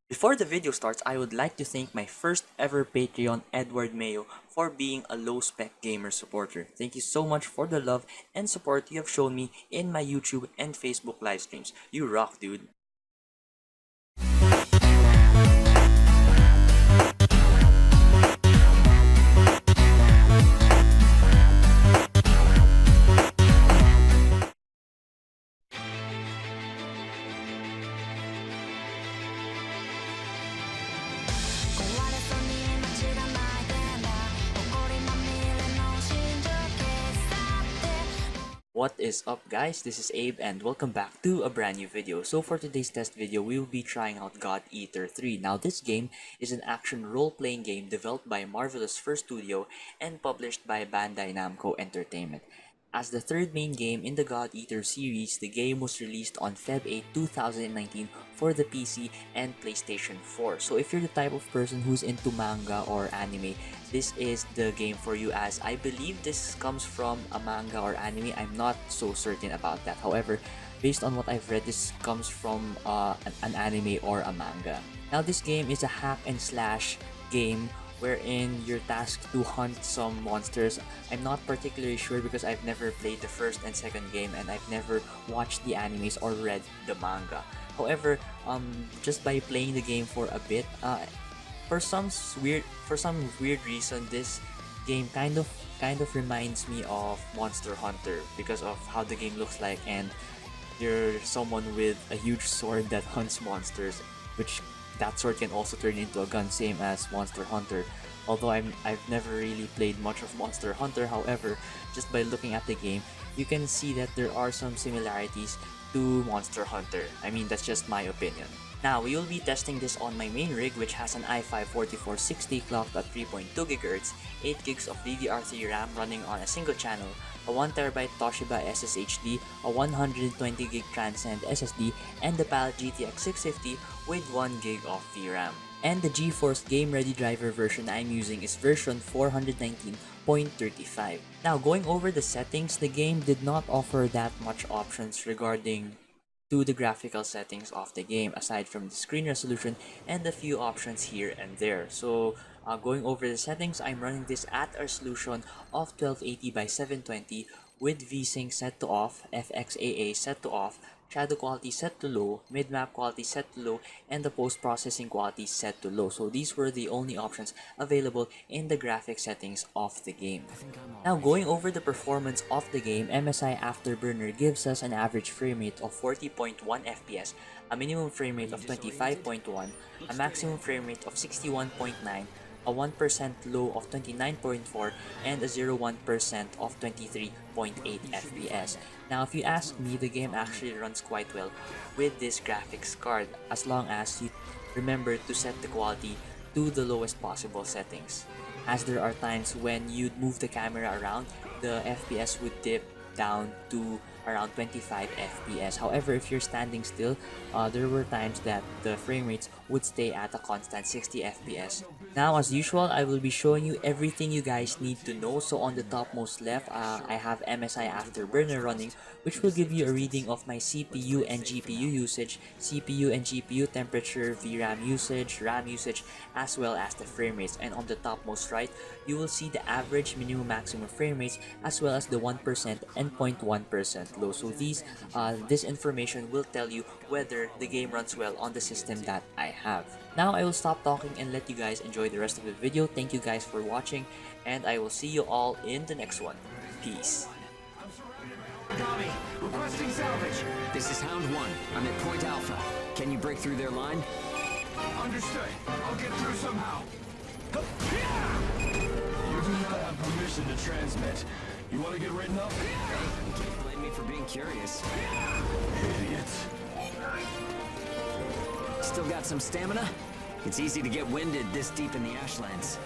Before the video starts, I would like to thank my first ever Patreon, Edward Mayo, for being a low-spec gamer supporter. Thank you so much for the love and support you have shown me in my YouTube and Facebook live streams. You rock, dude. What is up guys, this is Abe and welcome back to a brand new video. So for today's test video, we will be trying out God Eater 3. Now this game is an action role-playing game developed by Marvelous First Studio and published by Bandai Namco Entertainment. As the third main game in the God Eater series, the game was released on Feb 8, 2019 for the PC and PlayStation 4. So if you're the type of person who's into manga or anime, this is the game for you, as I believe this comes from a manga or anime. I'm not so certain about that. However, based on what I've read, this comes from an anime or a manga. Now this game is a hack and slash game wherein you're tasked to hunt some monsters. I'm not particularly sure because I've never played the first and second game and I've never watched the animes or read the manga. However, just by playing the game for a bit, for some weird reason, this game kind of reminds me of Monster Hunter because of how the game looks like, and you're someone with a huge sword that hunts monsters, which that sword can also turn into a gun, same as Monster Hunter. Although I've never really played much of Monster Hunter, however, just by looking at the game, you can see that there are some similarities to Monster Hunter. I mean, that's just my opinion. Now, we will be testing this on my main rig, which has an i5-4460 clocked at 3.2 GHz, 8 gigs of DDR3 RAM running on a single channel, a 1TB Toshiba SSHD, a 120GB Transcend SSD, and the PAL GTX 650 with 1GB of VRAM. And the GeForce Game Ready driver version I'm using is version 419.35. Now, going over the settings, the game did not offer that much options regarding to the graphical settings of the game, aside from the screen resolution and a few options here and there. So going over the settings, I'm running this at a resolution of 1280 by 720 with VSync set to off, FXAA set to off, shadow quality set to low, mid-map quality set to low, and the post-processing quality set to low. So these were the only options available in the graphic settings of the game. Now, going over the performance of the game, MSI Afterburner gives us an average frame rate of 40.1 FPS, a minimum frame rate of 25.1, a maximum frame rate of 61.9, a 1% low of 29.4, and a 0.1% of 23.8 FPS. Now, if you ask me, the game actually runs quite well with this graphics card as long as you remember to set the quality to the lowest possible settings, as there are times when you'd move the camera around, the FPS would dip down to around 25 FPS. However, if you're standing still, there were times that the frame rates would stay at a constant 60 FPS. Now, as usual, I will be showing you everything you guys need to know. So on the topmost left, I have MSI Afterburner running, which will give you a reading of my CPU and GPU usage, CPU and GPU temperature, VRAM usage, RAM usage, as well as the frame rates. And on the topmost right, you will see the average, minimum, maximum frame rates, as well as the 1% and 0.1% low. So this information will tell you whether the game runs well on the system that I have. Now I will stop talking and let you guys enjoy the rest of the video. Thank you guys for watching, and I will see you all in the next one. Peace. Aragami, requesting salvage. This is Hound 1. I'm at Point Alpha. Can you break through their line? Understood. I'll get through somehow. You do not have permission to transmit. You want to get written up? You can't blame me for being curious. Idiots. Still got some stamina? It's easy to get winded this deep in the Ashlands.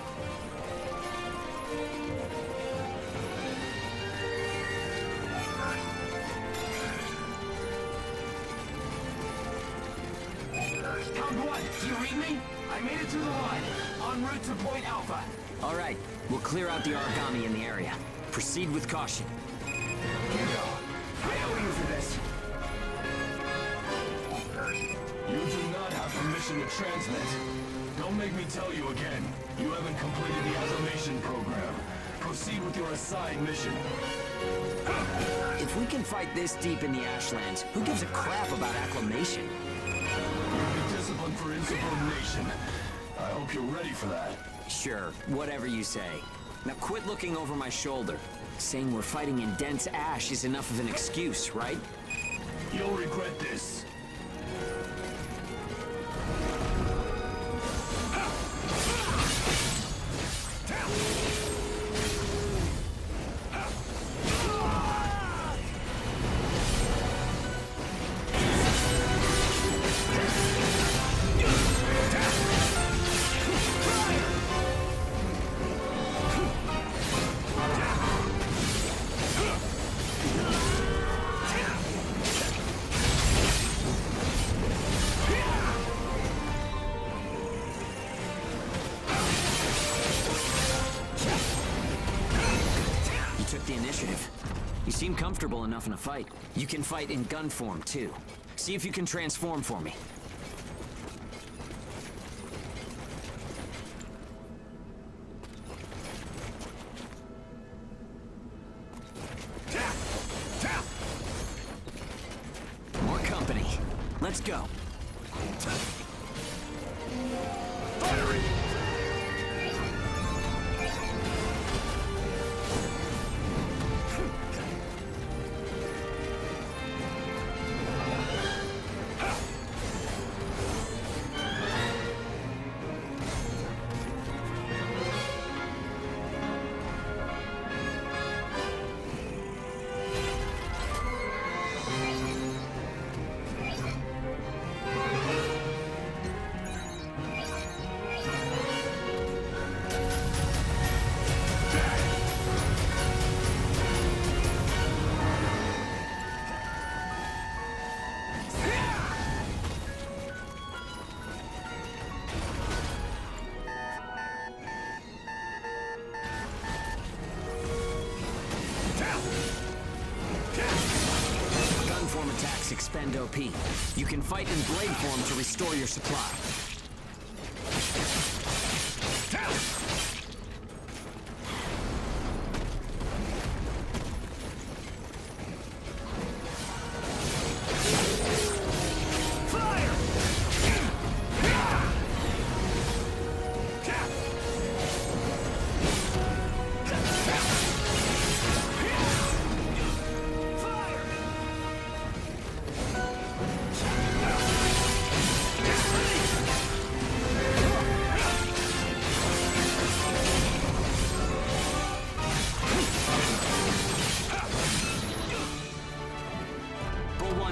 Hound 1, do you read me? I made it through the line. En route to Point Alpha. All right, we'll clear out the Aragami in the area. Proceed with caution. I owe you for this. You do not have permission permission to transmit. Don't make me tell you again. You haven't completed the acclimation program. Proceed with your assigned mission. If we can fight this deep in the Ashlands, who gives a crap about acclimation? You'll be disciplined for insubordination. I hope you're ready for that. Sure, whatever you say. Now quit looking over my shoulder. Saying we're fighting in dense ash is enough of an excuse, right? You'll regret this. The initiative. You seem comfortable enough in a fight. You can fight in gun form, too. See if you can transform for me. More company. Let's go. Firing! Gun form attacks expend OP. You can fight in blade form to restore your supply.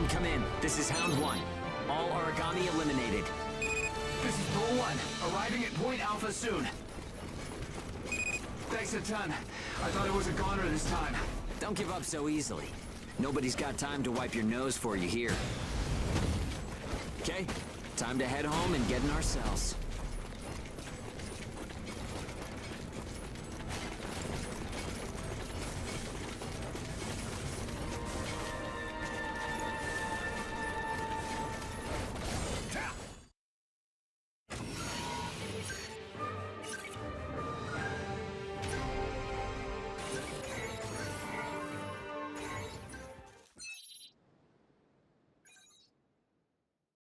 Come in. This is Hound 1. All Aragami eliminated. This is Bull 1, arriving at Point Alpha soon. Thanks a ton. I thought it was a goner this time. Don't give up so easily. Nobody's got time to wipe your nose for you here. Okay, time to head home and get in our cells.